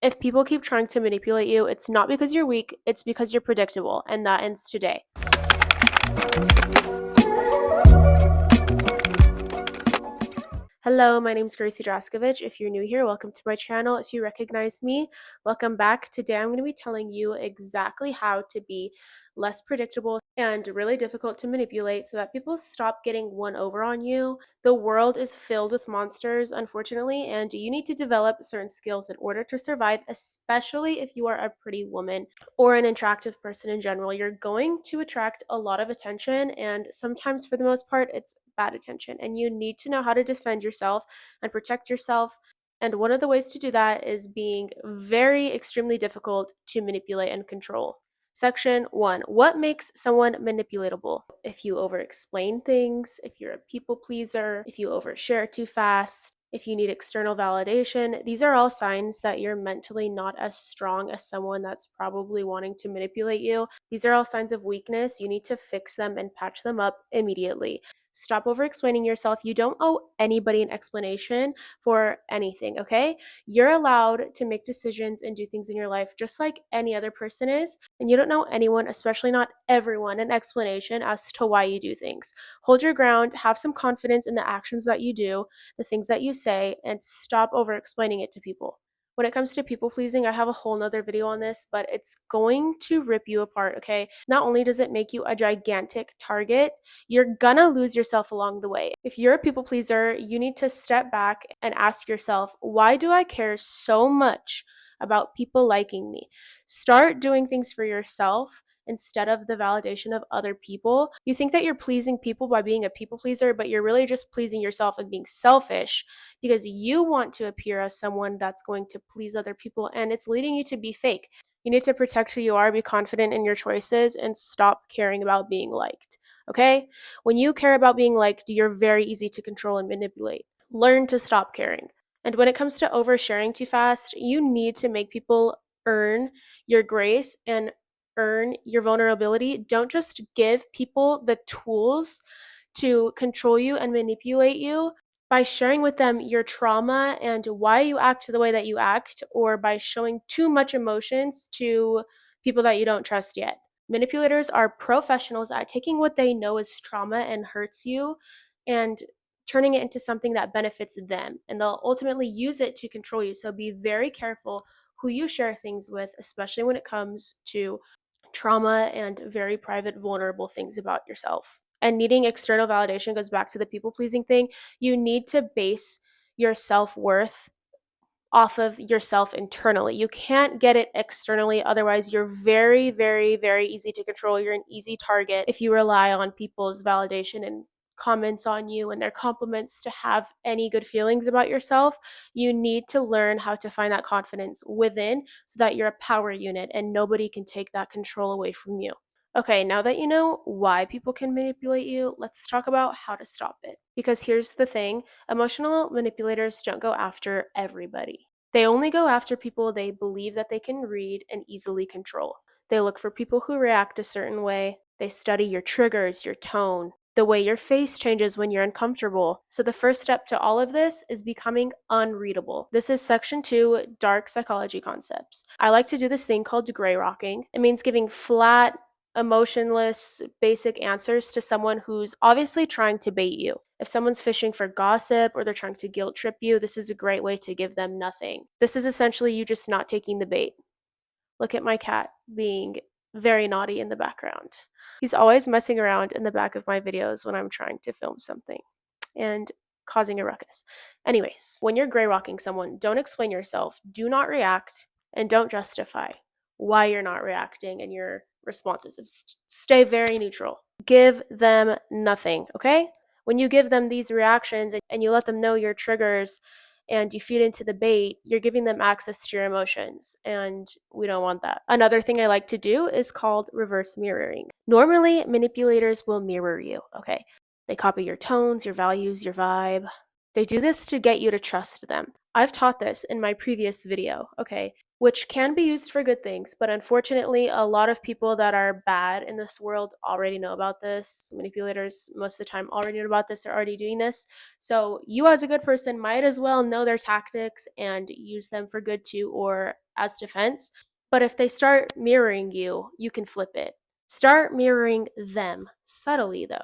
If people keep trying to manipulate you, it's not because you're weak, it's because you're predictable, and that ends today. Hello, my name is Gracie Draskovich. If you're new here, welcome to my channel. If you recognize me, welcome back. Today I'm going to be telling you exactly how to be less predictable and really difficult to manipulate so that people stop getting one over on you. The world is filled with monsters, unfortunately, and you need to develop certain skills in order to survive, especially if you are a pretty woman or an attractive person in general. You're going to attract a lot of attention, and sometimes, for the most part, it's bad attention, and you need to know how to defend yourself and protect yourself. And one of the ways to do that is being very extremely difficult to manipulate and control. Section 1. What makes someone manipulatable? If you over explain things, if you're a people pleaser, if you overshare too fast, if you need external validation, these are all signs that you're mentally not as strong as someone that's probably wanting to manipulate you. These are all signs of weakness. You need to fix them and patch them up immediately. Stop over explaining yourself. You don't owe anybody an explanation for anything, okay? You're allowed to make decisions and do things in your life just like any other person is, and you don't know anyone, especially not everyone, an explanation as to why you do things. Hold your ground, have some confidence in the actions that you do, the things that you say, and stop over explaining it to people. When it comes to people pleasing, I have a whole nother video on this, but it's going to rip you apart, okay? Not only does it make you a gigantic target, you're gonna lose yourself along the way. If you're a people pleaser, you need to step back and ask yourself, why do I care so much about people liking me? Start doing things for yourself instead of the validation of other people. You think that you're pleasing people by being a people pleaser, but you're really just pleasing yourself and being selfish because you want to appear as someone that's going to please other people, and it's leading you to be fake. You need to protect who you are, be confident in your choices, and stop caring about being liked. Okay? When you care about being liked, you're very easy to control and manipulate. Learn to stop caring. And when it comes to oversharing too fast, you need to make people earn your grace and earn your vulnerability. Don't just give people the tools to control you and manipulate you by sharing with them your trauma and why you act the way that you act, or by showing too much emotions to people that you don't trust yet. Manipulators are professionals at taking what they know is trauma and hurts you and turning it into something that benefits them, and they'll ultimately use it to control you. So be very careful who you share things with, especially when it comes to trauma and very private, vulnerable things about yourself. And needing external validation goes back to the people pleasing thing. You need to base your self worth off of yourself internally. You can't get it externally. Otherwise, you're very, very, very easy to control. You're an easy target if you rely on people's validation and comments on you and their compliments to have any good feelings about yourself. You need to learn how to find that confidence within so that you're a power unit and nobody can take that control away from you. Okay, now that you know why people can manipulate you, let's talk about how to stop it. Because here's the thing, emotional manipulators don't go after everybody. They only go after people they believe that they can read and easily control. They look for people who react a certain way. They study your triggers, your tone, the way your face changes when you're uncomfortable. So the first step to all of this is becoming unreadable. This is section 2, dark psychology concepts. I like to do this thing called gray rocking. It means giving flat, emotionless, basic answers to someone who's obviously trying to bait you. If someone's fishing for gossip or they're trying to guilt trip you, this is a great way to give them nothing. This is essentially you just not taking the bait. Look at my cat being very naughty in the background. He's always messing around in the back of my videos when I'm trying to film something and causing a ruckus. Anyways, when you're gray rocking someone, don't explain yourself, do not react, and don't justify why you're not reacting and your responses. Stay very neutral. Give them nothing, okay? When you give them these reactions and you let them know your triggers and you feed into the bait, you're giving them access to your emotions, and we don't want that. Another thing I like to do is called reverse mirroring. Normally, manipulators will mirror you, okay? They copy your tones, your values, your vibe. They do this to get you to trust them. I've taught this in my previous video, okay? which can be used for good things. But unfortunately, a lot of people that are bad in this world already know about this. Manipulators, most of the time, already know about this. They're already doing this. So you, as a good person, might as well know their tactics and use them for good too, or as defense. But if they start mirroring you, you can flip it. Start mirroring them subtly, though.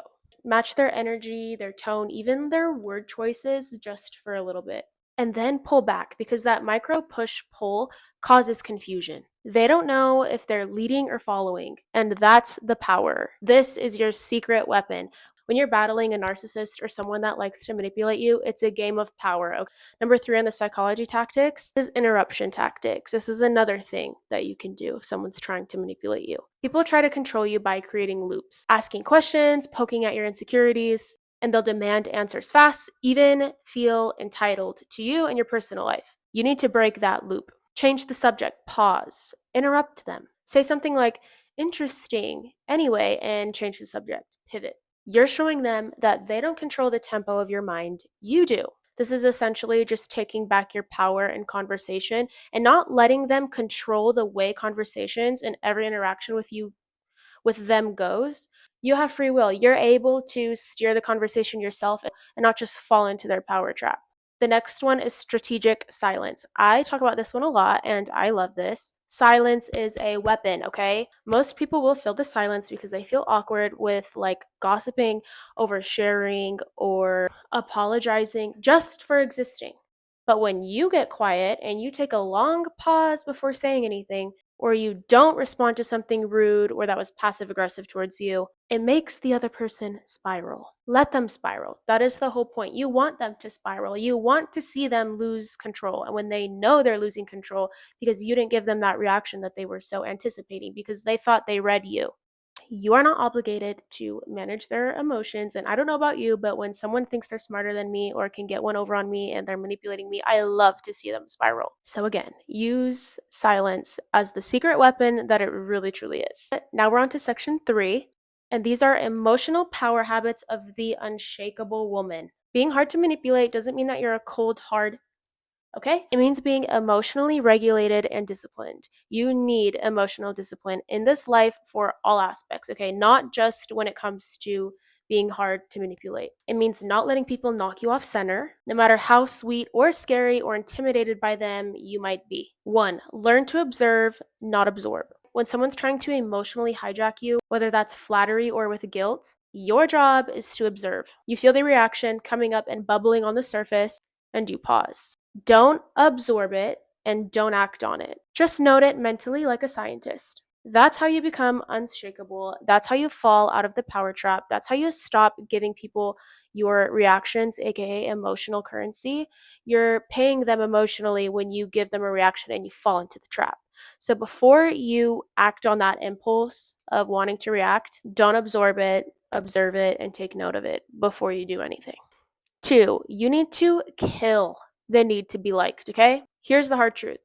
Match their energy, their tone, even their word choices just for a little bit. And then pull back, because that micro push pull causes confusion. They don't know if they're leading or following, and that's the power. This is your secret weapon. When you're battling a narcissist or someone that likes to manipulate you, it's a game of power. Okay. Number 3 on the psychology tactics is interruption tactics. This is another thing that you can do if someone's trying to manipulate you. People try to control you by creating loops, asking questions, poking at your insecurities, and they'll demand answers fast, even feel entitled to you and your personal life. You need to break that loop. Change the subject, pause, interrupt them. Say something like, interesting, anyway, and change the subject, pivot. You're showing them that they don't control the tempo of your mind, you do. This is essentially just taking back your power in conversation and not letting them control the way conversations and every interaction with them goes. You have free will. You're able to steer the conversation yourself and not just fall into their power trap. The next one is strategic silence. I talk about this one a lot and I love this. Silence is a weapon, okay? Most people will fill the silence because they feel awkward with like gossiping, oversharing, or apologizing just for existing. But when you get quiet and you take a long pause before saying anything, or you don't respond to something rude or that was passive aggressive towards you, it makes the other person spiral. Let them spiral. That is the whole point. You want them to spiral. You want to see them lose control. And when they know they're losing control because you didn't give them that reaction that they were so anticipating because they thought they read you, you are not obligated to manage their emotions. And I don't know about you, but when someone thinks they're smarter than me or can get one over on me and they're manipulating me, I love to see them spiral. So again, use silence as the secret weapon that it really truly is. Now we're on to section 3, and these are emotional power habits of the unshakable woman. Being hard to manipulate doesn't mean that you're a cold, hard, okay? It means being emotionally regulated and disciplined. You need emotional discipline in this life for all aspects, okay? Not just when it comes to being hard to manipulate. It means not letting people knock you off center, no matter how sweet or scary or intimidated by them you might be. 1, learn to observe, not absorb. When someone's trying to emotionally hijack you, whether that's flattery or with guilt, your job is to observe. You feel the reaction coming up and bubbling on the surface, and you pause. Don't absorb it and don't act on it. Just note it mentally like a scientist. That's how you become unshakable. That's how you fall out of the power trap. That's how you stop giving people your reactions, aka emotional currency. You're paying them emotionally when you give them a reaction and you fall into the trap. So before you act on that impulse of wanting to react, don't absorb it, observe it, and take note of it before you do anything. 2, you need to kill the need to be liked, okay? Here's the hard truth.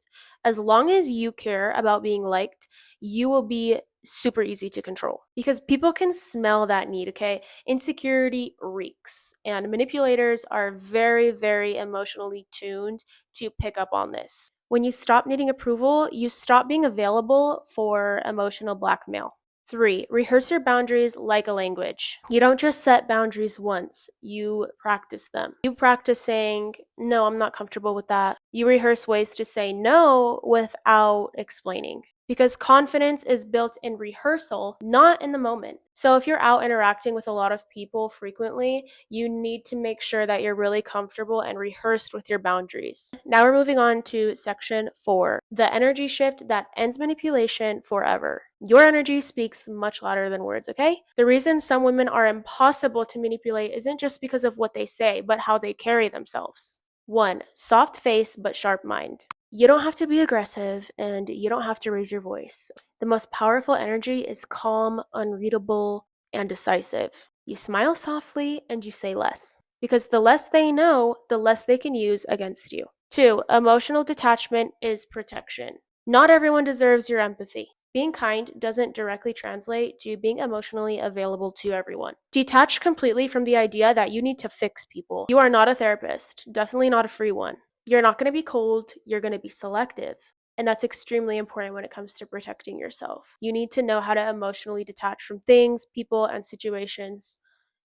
As long as you care about being liked, you will be super easy to control because people can smell that need, okay? Insecurity reeks, and manipulators are very, very emotionally tuned to pick up on this. When you stop needing approval, you stop being available for emotional blackmail. 3, rehearse your boundaries like a language. You don't just set boundaries once, you practice them. You practice saying, no, I'm not comfortable with that. You rehearse ways to say no without explaining. Because confidence is built in rehearsal, not in the moment. So if you're out interacting with a lot of people frequently, you need to make sure that you're really comfortable and rehearsed with your boundaries. Now we're moving on to section 4, the energy shift that ends manipulation forever. Your energy speaks much louder than words, okay? The reason some women are impossible to manipulate isn't just because of what they say, but how they carry themselves. 1, soft face but sharp mind. You don't have to be aggressive and you don't have to raise your voice. The most powerful energy is calm, unreadable, and decisive. You smile softly and you say less. Because the less they know, the less they can use against you. 2, emotional detachment is protection. Not everyone deserves your empathy. Being kind doesn't directly translate to being emotionally available to everyone. Detach completely from the idea that you need to fix people. You are not a therapist, definitely not a free one. You're not going to be cold, you're going to be selective. And that's extremely important when it comes to protecting yourself. You need to know how to emotionally detach from things, people, and situations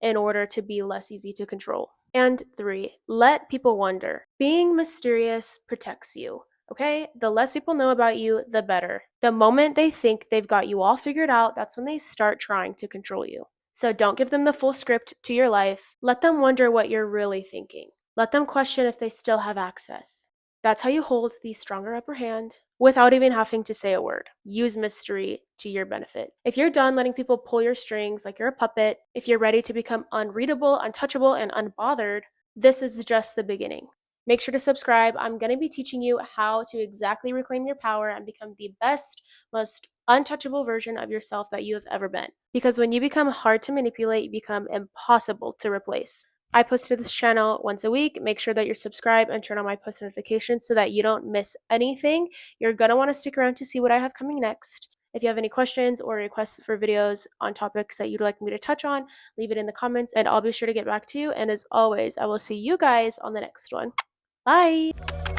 in order to be less easy to control. And 3, let people wonder. Being mysterious protects you. Okay? The less people know about you, the better. The moment they think they've got you all figured out, that's when they start trying to control you. So don't give them the full script to your life. Let them wonder what you're really thinking. Let them question if they still have access. That's how you hold the stronger upper hand without even having to say a word. Use mystery to your benefit. If you're done letting people pull your strings like you're a puppet, if you're ready to become unreadable, untouchable, and unbothered, this is just the beginning. Make sure to subscribe. I'm going to be teaching you how to exactly reclaim your power and become the best, most untouchable version of yourself that you have ever been. Because when you become hard to manipulate, you become impossible to replace. I post to this channel once a week. Make sure that you're subscribed and turn on my post notifications so that you don't miss anything. You're going to want to stick around to see what I have coming next. If you have any questions or requests for videos on topics that you'd like me to touch on, leave it in the comments and I'll be sure to get back to you. And as always, I will see you guys on the next one. Bye!